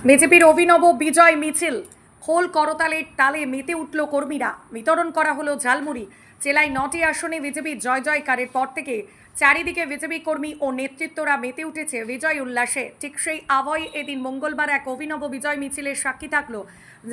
বিজেপির অভিনব বিজয় মিছিল খোল করতালের তালে মেতে উঠল কর্মীরা। বিতরণ করা হলো ঝালমুড়ি। জেলায় 9টি আসনে বিজেপির জয় জয়কারের পর থেকে চারিদিকে বিজেপি কর্মী ও নেতৃত্বরা মেতে উঠেছে বিজয় উল্লাসে। ঠিক সেই আবহে এদিন মঙ্গলবার এক অভিনব বিজয় মিছিলের সাক্ষী থাকল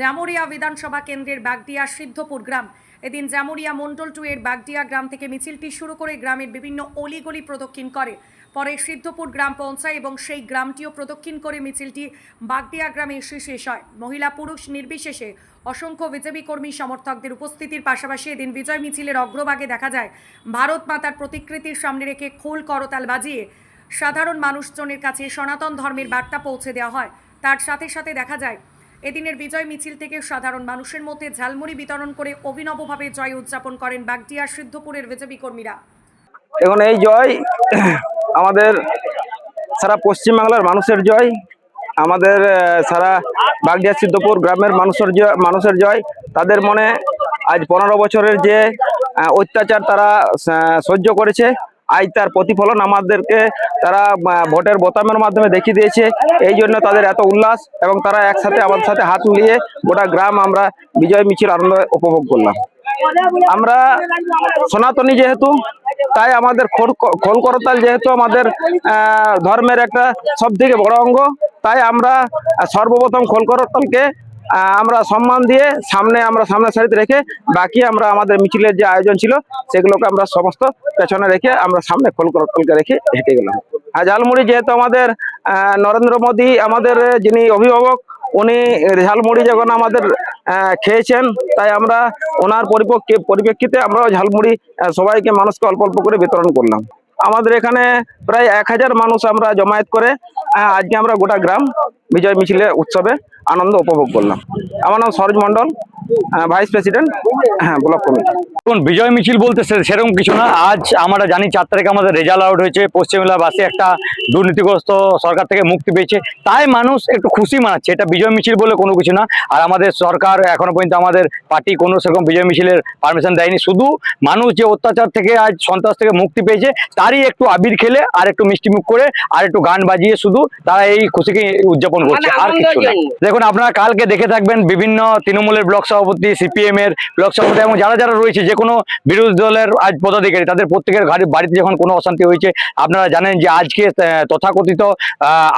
জামুরিয়া বিধানসভা কেন্দ্রের বাগদিয়া সিদ্ধপুর গ্রাম। এদিন জামুরিয়া মন্ডল 2 এর বাগদিয়া গ্রাম থেকে মিছিলটি শুরু করে গ্রামের বিভিন্ন অলিগলি প্রদক্ষিণ করে, পরে সিদ্ধপুর গ্রাম পৌঁছায় এবং সেই গ্রামটিও প্রদক্ষিণ করে মিছিলটি বাগদিয়া গ্রামে এসে শেষ হয়। মহিলা পুরুষ নির্বিশেষে অসংখ্য বিজেপি কর্মী সমর্থকদের উপস্থিতির পাশাপাশি এদিন বিজয় মিছিলের অগ্রভাগে দেখা যায় ভারত মাতার প্রতিকৃতির সামনে রেখে খোল করতাল বাজিয়ে সাধারণ মানুষজনের কাছে সনাতন ধর্মের বার্তা পৌঁছে দেওয়া হয়। তার সাথে সাথে দেখা যায় এদিনের বিজয় মিছিল থেকে সাধারণ মানুষের মধ্যে ঝালমুড়ি বিতরণ করে অভিনবভাবে জয় উদযাপন করেন বাগদিয়া সিদ্ধপুরের বিজেপি কর্মীরা। এখন এই জয় আমাদের সারা পশ্চিমবাংলার মানুষের জয়, আমাদের সারা বাগদিয়া সিদ্ধপুর গ্রামের মানুষের জয়। তাদের মনে আজ 15 বছরের যে অত্যাচার তারা সহ্য করেছে, আজ তার প্রতিফলন আমাদেরকে তারা ভোটের বোতামের মাধ্যমে দেখিয়ে দিয়েছে। এই জন্য তাদের এত উল্লাস এবং তারা একসাথে আমাদের সাথে হাত মিলিয়ে গোটা গ্রাম আমরা বিজয় মিছিল আনন্দ উপভোগ করলাম। আমরা সনাতনী যেহেতু, তাই আমাদের খোল করতাল যেহেতু আমাদের ধর্মের একটা সব থেকে বড় অঙ্গ, তাই আমরা সর্বপ্রথম খোল করতালকে আমরা সম্মান দিয়ে আমরা সামনের সারিতে রেখে বাকি আমরা আমাদের মিছিলের যে আয়োজন ছিল সেগুলোকে আমরা সমস্ত পেছনে রেখে আমরা সামনে খোল করতালকে রেখে হেঁটে গেলাম। আর ঝালমুড়ি যেহেতু আমাদের নরেন্দ্র মোদী আমাদের যিনি অভিভাবক, উনি ঝালমুড়ি যখন আমাদের খেয়েছেন, তাই আমরা ওনার পরিপ্রেক্ষিতে আমরা ঝালমুড়ি সবাইকে মানুষকে অল্প অল্প করে বিতরণ করলাম। আমাদের এখানে প্রায় 1000 মানুষ আমরা জমায়েত করে আজকে আমরা গোটা গ্রাম বিজয় মিছিলে উৎসবে আনন্দ উপভোগ করলাম। আমার নাম Saroj Mondal, vice president block committee. এখন বিজয় মিছিল বলতে সেরকম কিছু না। আজ আমরা জানি 4 তারিখে আমাদের রেজাল্ট আউট হয়েছে, পশ্চিমবাংলাবাসী একটা দুর্নীতিগ্রস্ত সরকার থেকে মুক্তি পেয়েছে, তাই মানুষ একটু খুশি মানাচ্ছে। এটা বিজয় মিছিল বলে কোনো কিছু না। আর আমাদের সরকার এখনো পর্যন্ত আমাদের পার্টি কোনো সেরকম বিজয় মিছিলের পারমিশন দেয়নি। শুধু মানুষ যে অত্যাচার থেকে আজ সন্ত্রাস থেকে মুক্তি পেয়েছে তারই একটু আবির খেলে আর একটু মিষ্টিমুখ করে আর একটু গান বাজিয়ে শুধু তারা এই খুশিকে উদযাপন করছে, আর কিছু না। দেখুন, আপনারা কালকে দেখে থাকবেন বিভিন্ন তৃণমূলের ব্লক সভাপতি, সিপিএম এর ব্লক সভাপতি এবং যারা যারা রয়েছে যে কোনো বিরোধী দলের আজ পদাধিকারী, তাদের প্রত্যেকের বাড়িতে যখন কোনো অশান্তি হয়েছে, আপনারা জানেন যে আজকে তথাকথিত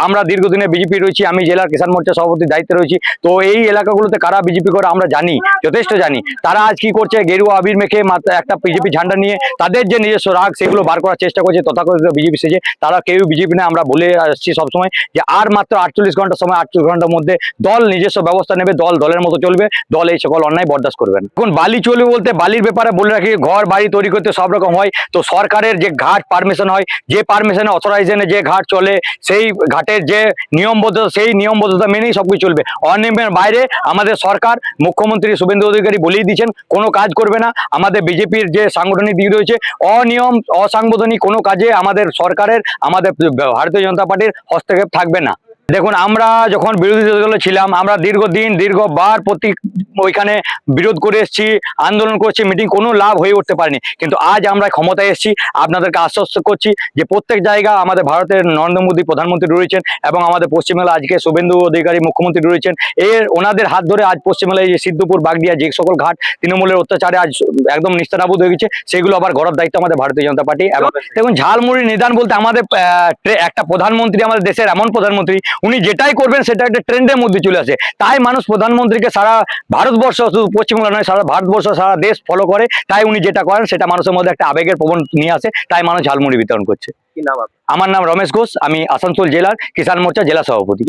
আমরা দীর্ঘদিনে বিজেপি রয়েছি, আমি জেলার কিষাণ মোর্চা সভাপতির দায়িত্বে রয়েছি। তো এই এলাকাগুলোতে কারা বিজেপি করে আমরা জানি, যথেষ্ট জানি। তারা আজ কি করছে, গেরুয়া আবির মেখে একটা বিজেপি ঝান্ডা নিয়ে তাদের যে নিজস্ব রাগ সেগুলো বার করার চেষ্টা করছে তথাকথিত বিজেপি সেজে। তারা কেউ বিজেপি না, আমরা বলে আসছি সবসময় যে আর মাত্র 48 ঘন্টার সময়, 48 ঘন্টার মধ্যে দল নিজস্ব ব্যবস্থা নেবে, দল দলের মতো চলবে, দল এই সকল অন্যায় বরদাস্ত করবেন। এখন বালি চলবে বলতে বালির ব্যাপারে বলে রাখি, ঘর বাড়ি তৈরি করতে সব রকম হয়, তো সরকারের যে ঘাট পারমিশন হয়, যে পারমিশনে অথরাইজেশনে যে ঘাট চলে, সেই ঘাটের যে নিয়মবদ্ধতা, সেই নিয়মবদ্ধতা মেনেই সবকিছু চলবে। অনিয়মের বাইরে আমাদের সরকার, মুখ্যমন্ত্রী শুভেন্দু অধিকারী বলেই দিয়েছেন কোনো কাজ করবে না। আমাদের বিজেপির যে সাংগঠনিক দিক রয়েছে, অনিয়ম অসাংবিধানিক কোনো কাজে আমাদের সরকারের, আমাদের ভারতীয় জনতা পার্টির হস্তক্ষেপ থাকবে না। দেখুন, আমরা যখন বিরোধী দলে ছিলাম, আমরা দীর্ঘবার ওইখানে বিরোধ করে এসেছি, আন্দোলন করছি, মিটিং, কোনো লাভ হয়ে উঠতে পারেনি। কিন্তু আজ আমরা ক্ষমতায় এসেছি, আপনাদেরকে আশ্বস্ত করছি যে প্রত্যেক জায়গা আমাদের ভারতের নরেন্দ্র মোদী প্রধানমন্ত্রী রয়েছেন এবং আমাদের পশ্চিমবাংলা আজকে শুভেন্দু অধিকারী মুখ্যমন্ত্রী রয়েছেন। ওনাদের হাত ধরে আজ পশ্চিমবাংলায় যে সিদ্ধপুর বাগদিয়া যে সকল ঘাট তৃণমূলের অত্যাচারে আজ একদম নিস্তারাবুদ হয়ে গেছে, সেগুলো আবার গড়ার দায়িত্ব আমাদের ভারতীয় জনতা পার্টি। এবং দেখুন, ঝালমুড়ি নিদান বলতে আমাদের একটা প্রধানমন্ত্রী, আমাদের দেশের এমন প্রধানমন্ত্রী, উনি যেটাই করবেন সেটা একটা ট্রেন্ডের মধ্যে চলে আসে। তাই মানুষ প্রধানমন্ত্রীকে সারা ভারতবর্ষ, শুধু পশ্চিমবাংলা নয়, সারা ভারতবর্ষ, সারা দেশ ফলো করে। তাই উনি যেটা করেন সেটা মানুষের মধ্যে একটা আবেগের প্রবণ নিয়ে আসে, তাই মানুষ ঝালমুড়ি বিতরণ করছে। আমার নাম রমেশ ঘোষ, আমি আসানসোল জেলার কিষাণ মোর্চা জেলা সভাপতি।